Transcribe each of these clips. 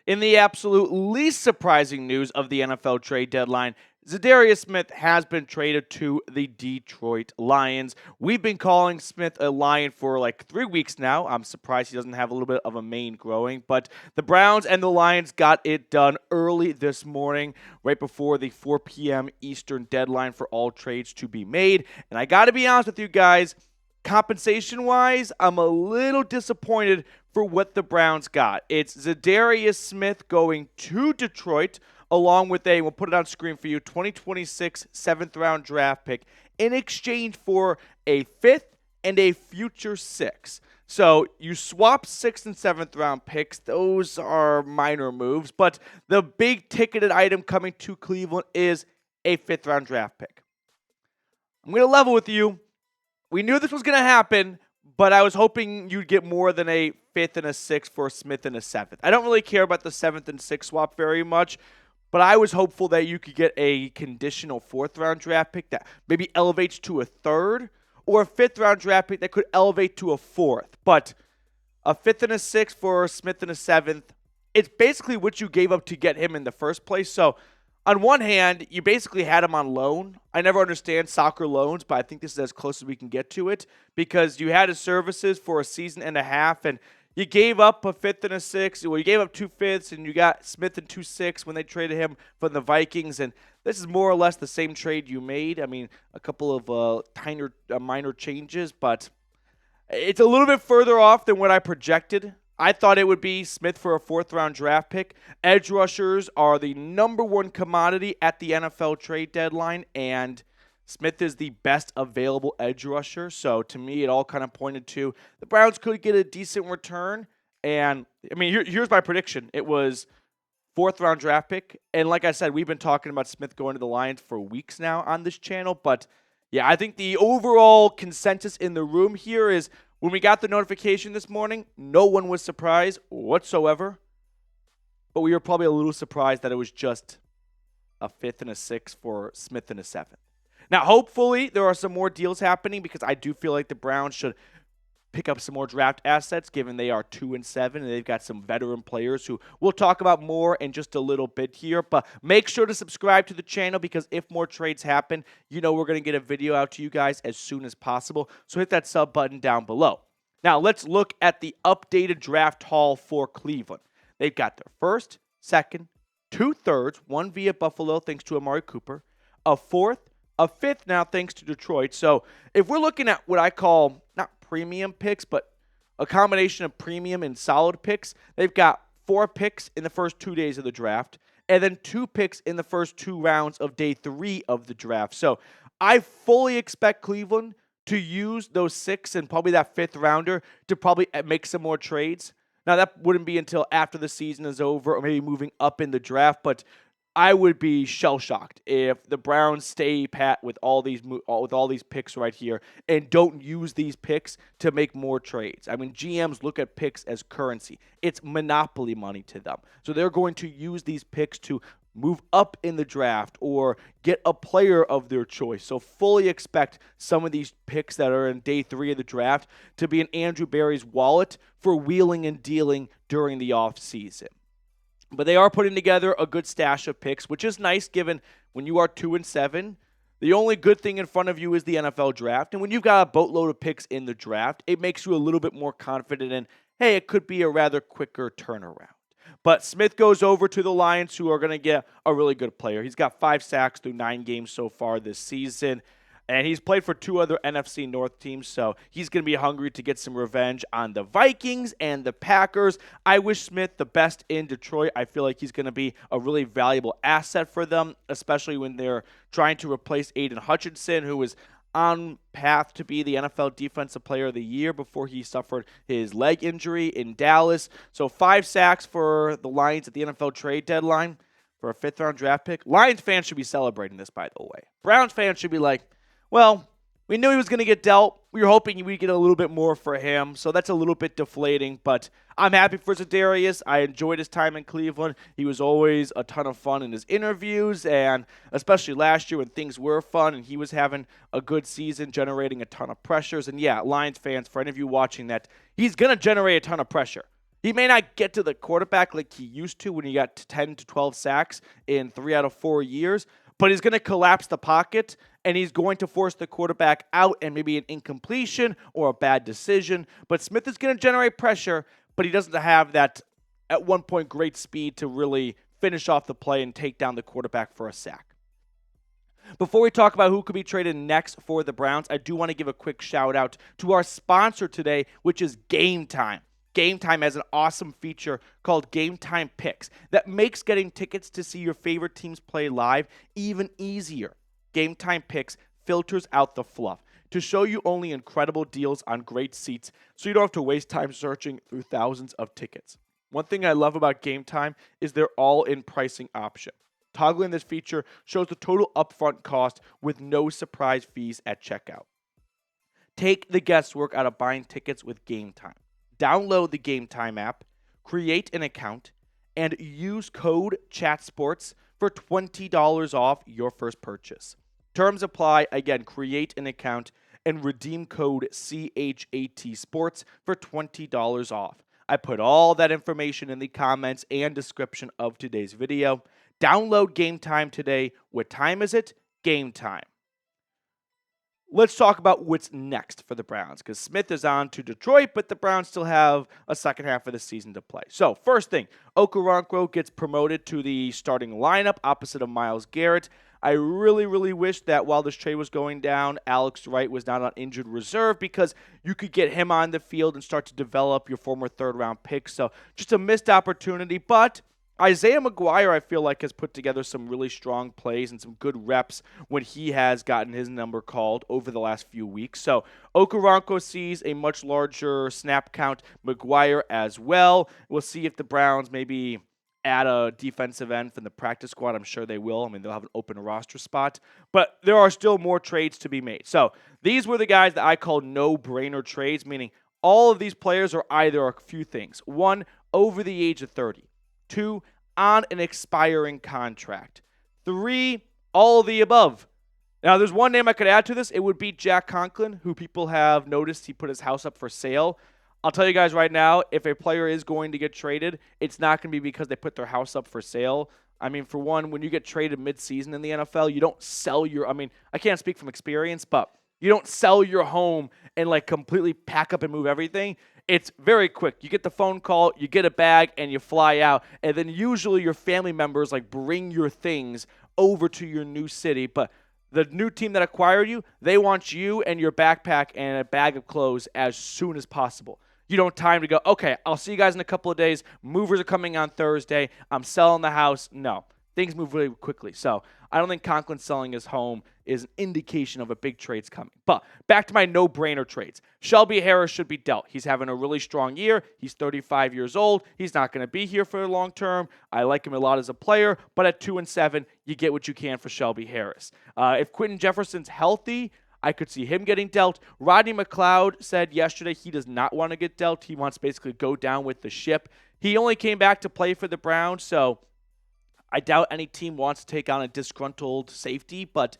In the absolute least surprising news of the NFL trade deadline, Za'Darius Smith has been traded to the Detroit Lions. We've been calling Smith a Lion for like 3 weeks now. I'm surprised he doesn't have a little bit of a mane growing, but the Browns and the Lions got it done early this morning, right before the 4 p.m. Eastern deadline for all trades to be made. And I got to be honest with you guys, compensation-wise, I'm a little disappointed for what the Browns got. It's Za'Darius Smith going to Detroit, along with we'll put it on screen for you, 2026 7th-round draft pick in exchange for a 5th and a future 6. So you swap 6th and 7th-round picks. Those are minor moves, but the big ticketed item coming to Cleveland is a 5th-round draft pick. I'm going to level with you. We knew this was going to happen, but I was hoping you'd get more than a 5th and a 6th for a Smith and a 7th. I don't really care about the 7th and 6th swap very much, but I was hopeful that you could get a conditional 4th-round draft pick that maybe elevates to a 3rd, or a 5th-round draft pick that could elevate to a 4th. But a 5th and a 6th for a Smith and a 7th, it's basically what you gave up to get him in the first place. So on one hand, you basically had him on loan. I never understand soccer loans, but I think this is as close as we can get to it, because you had his services for a season and a half, and you gave up a 5th and a 6th. Well, you gave up 2 5ths, and you got Smith and 2 6ths when they traded him from the Vikings. And this is more or less the same trade you made. I mean, a couple of minor changes, but it's a little bit further off than what I projected. I thought it would be Smith for a 4th-round draft pick. Edge rushers are the number one commodity at the NFL trade deadline, and Smith is the best available edge rusher. So to me, it all kind of pointed to the Browns could get a decent return. And I mean, here's my prediction. It was 4th-round draft pick. And like I said, we've been talking about Smith going to the Lions for weeks now on this channel. But yeah, I think the overall consensus in the room here is when we got the notification this morning, no one was surprised whatsoever. But we were probably a little surprised that it was just a 5th and a 6th for Smith and a 7th. Now, hopefully, there are some more deals happening, because I do feel like the Browns should pick up some more draft assets, given they are 2-7, and they've got some veteran players who we'll talk about more in just a little bit here. But make sure to subscribe to the channel, because if more trades happen, you know we're going to get a video out to you guys as soon as possible. So hit that sub button down below. Now, let's look at the updated draft haul for Cleveland. They've got their 1st, 2nd, 2 3rds, 1 via Buffalo thanks to Amari Cooper, a 4th, a 5th now thanks to Detroit. So if we're looking at what I call not premium picks, but a combination of premium and solid picks, they've got 4 picks in the first 2 days of the draft, and then 2 picks in the first 2 rounds of day 3 of the draft. So I fully expect Cleveland to use those 6 and probably that 5th rounder to probably make some more trades. Now, that wouldn't be until after the season is over, or maybe moving up in the draft, but I would be shell-shocked if the Browns stay pat with all these picks right here and don't use these picks to make more trades. I mean, GMs look at picks as currency. It's monopoly money to them. So they're going to use these picks to move up in the draft or get a player of their choice. So fully expect some of these picks that are in day 3 of the draft to be in Andrew Berry's wallet for wheeling and dealing during the offseason. But they are putting together a good stash of picks, which is nice given when you are 2-7. The only good thing in front of you is the NFL draft. And when you've got a boatload of picks in the draft, it makes you a little bit more confident in, hey, it could be a rather quicker turnaround. But Smith goes over to the Lions, who are going to get a really good player. He's got 5 sacks through 9 games so far this season. And he's played for 2 other NFC North teams, so he's going to be hungry to get some revenge on the Vikings and the Packers. I wish Smith the best in Detroit. I feel like he's going to be a really valuable asset for them, especially when they're trying to replace Aidan Hutchinson, who was on path to be the NFL Defensive Player of the Year before he suffered his leg injury in Dallas. So 5 sacks for the Lions at the NFL trade deadline for a 5th-round draft pick. Lions fans should be celebrating this, by the way. Browns fans should be like, well, we knew he was going to get dealt. We were hoping we'd get a little bit more for him, so that's a little bit deflating. But I'm happy for Za'Darius. I enjoyed his time in Cleveland. He was always a ton of fun in his interviews, and especially last year when things were fun and he was having a good season, generating a ton of pressures. And yeah, Lions fans, for any of you watching that, he's going to generate a ton of pressure. He may not get to the quarterback like he used to when he got to 10 to 12 sacks in 3 out of 4 years, but he's going to collapse the pocket and he's going to force the quarterback out and maybe an incompletion or a bad decision. But Smith is going to generate pressure, but he doesn't have that, at one point, great speed to really finish off the play and take down the quarterback for a sack. Before we talk about who could be traded next for the Browns, I do want to give a quick shout out to our sponsor today, which is Game Time. Game Time has an awesome feature called Game Time Picks that makes getting tickets to see your favorite teams play live even easier. Game Time Picks filters out the fluff to show you only incredible deals on great seats so you don't have to waste time searching through thousands of tickets. One thing I love about Game Time is their all-in pricing option. Toggling this feature shows the total upfront cost with no surprise fees at checkout. Take the guesswork out of buying tickets with Game Time. Download the Game Time app, create an account, and use code CHATSPORTS for $20 off your first purchase. Terms apply. Again, create an account and redeem code CHATSPORTS for $20 off. I put all that information in the comments and description of today's video. Download Game Time today. What time is it? Game time. Let's talk about what's next for the Browns, because Smith is on to Detroit, but the Browns still have a second half of the season to play. So, first thing, Okoronkwo gets promoted to the starting lineup opposite of Myles Garrett. I really wish that while this trade was going down, Alex Wright was not on injured reserve, because you could get him on the field and start to develop your former third-round pick. So, just a missed opportunity, but Isaiah McGuire, I feel like, has put together some really strong plays and some good reps when he has gotten his number called over the last few weeks. So Okoronkwo sees a much larger snap count. McGuire as well. We'll see if the Browns maybe add a defensive end from the practice squad. I'm sure they will. I mean, they'll have an open roster spot. But there are still more trades to be made. So these were the guys that I call no-brainer trades, meaning all of these players are either a few things. One, over the age of 30. 2, on an expiring contract. 3, all of the above. Now, there's one name I could add to this. It would be Jack Conklin, who people have noticed he put his house up for sale. I'll tell you guys right now, if a player is going to get traded, it's not going to be because they put their house up for sale. I mean, for one, when you get traded mid-season in the NFL, you don't sell your – I mean, I can't speak from experience, but you don't sell your home and, like, completely pack up and move everything. It's very quick. You get the phone call, you get a bag, and you fly out. And then usually your family members, like, bring your things over to your new city. But the new team that acquired you, they want you and your backpack and a bag of clothes as soon as possible. You don't have time to go, okay, I'll see you guys in a couple of days. Movers are coming on Thursday. I'm selling the house. No. Things move really quickly. So I don't think Conklin selling his home is an indication of a big trade's coming. But back to my no-brainer trades. Shelby Harris should be dealt. He's having a really strong year. He's 35 years old. He's not going to be here for the long term. I like him a lot as a player. But at 2-7, you get what you can for Shelby Harris. If Quentin Jefferson's healthy, I could see him getting dealt. Rodney McLeod said yesterday he does not want to get dealt. He wants to basically go down with the ship. He only came back to play for the Browns, so I doubt any team wants to take on a disgruntled safety, but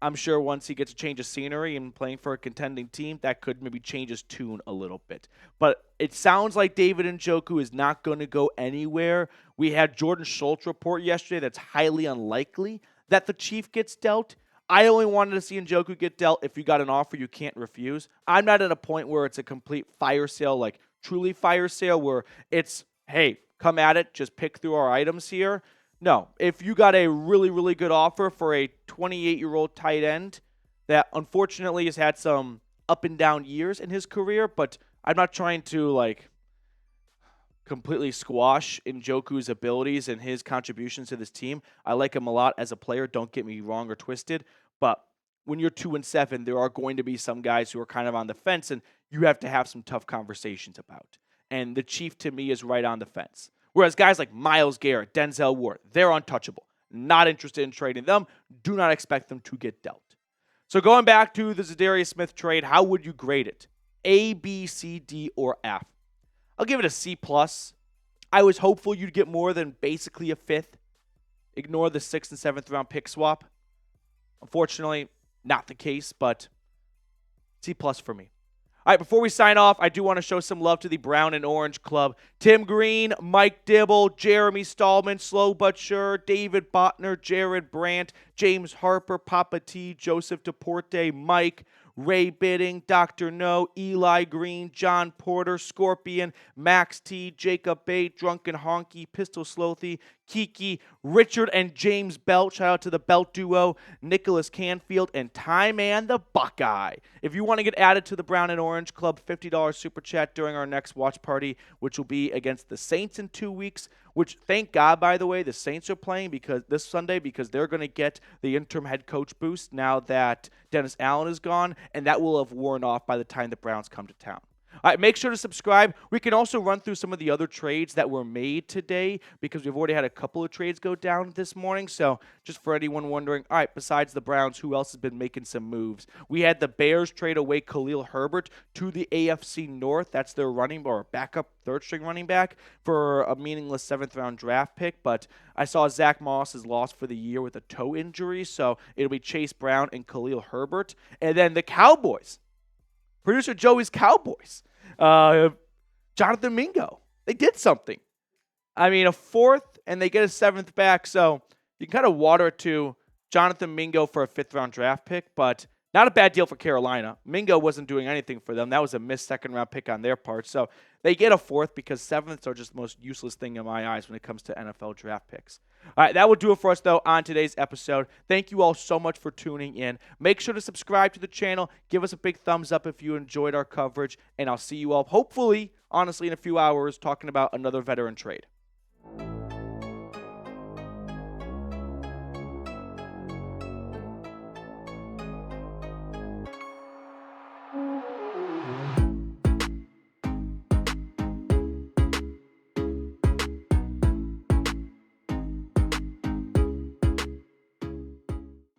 I'm sure once he gets a change of scenery and playing for a contending team, that could maybe change his tune a little bit. But it sounds like David Njoku is not going to go anywhere. We had Jordan Schultz report yesterday that's highly unlikely that the Chief gets dealt. I only wanted to see Njoku get dealt if you got an offer you can't refuse. I'm not at a point where it's a complete fire sale, like truly fire sale, where it's, hey, come at it, just pick through our items here. No, if you got a really good offer for a 28-year-old tight end that unfortunately has had some up and down years in his career, but I'm not trying to like completely squash Njoku's abilities and his contributions to this team. I like him a lot as a player, don't get me wrong or twisted, but when you're 2-7, there are going to be some guys who are kind of on the fence and you have to have some tough conversations about. And the Chief to me is right on the fence. Whereas guys like Myles Garrett, Denzel Ward, they're untouchable. Not interested in trading them. Do not expect them to get dealt. So going back to the Za'Darius Smith trade, how would you grade it? A, B, C, D, or F? I'll give it a C+. I was hopeful you'd get more than basically a fifth. Ignore the 6th and 7th round pick swap. Unfortunately, not the case, but C+ for me. All right, before we sign off, I do want to show some love to the Brown and Orange Club. Tim Green, Mike Dibble, Jeremy Stallman, Slow But Sure, David Botner, Jared Brandt, James Harper, Papa T, Joseph DePorte, Mike, Ray Bidding, Dr. No, Eli Green, John Porter, Scorpion, Max T, Jacob Bate, Drunken Honky, Pistol Slothy, Kiki, Richard and James Belt. Shout out to the Belt duo, Nicholas Canfield, and Ty Man the Buckeye. If you want to get added to the Brown and Orange Club, $50 super chat during our next watch party, which will be against the Saints in 2 weeks, which, thank God, by the way, the Saints are playing because this Sunday because they're going to get the interim head coach boost now that Dennis Allen is gone, and that will have worn off by the time the Browns come to town. All right, make sure to subscribe. We can also run through some of the other trades that were made today because we've already had a couple of trades go down this morning. So just for anyone wondering, all right, besides the Browns, who else has been making some moves? We had the Bears trade away Khalil Herbert to the AFC North. That's their backup third-string running back for a meaningless seventh-round draft pick. But I saw Zach Moss is lost for the year with a toe injury, so it'll be Chase Brown and Khalil Herbert. And then the Cowboys. Producer Joey's Cowboys. Jonathan Mingo. They did something. I mean, a fourth, and they get a seventh back, so you can kind of water it to Jonathan Mingo for a fifth-round draft pick, but not a bad deal for Carolina. Mingo wasn't doing anything for them. That was a missed second-round pick on their part, so they get a fourth because sevenths are just the most useless thing in my eyes when it comes to NFL draft picks. All right, that will do it for us, though, on today's episode. Thank you all so much for tuning in. Make sure to subscribe to the channel. Give us a big thumbs up if you enjoyed our coverage, and I'll see you all, hopefully, honestly, in a few hours, talking about another veteran trade.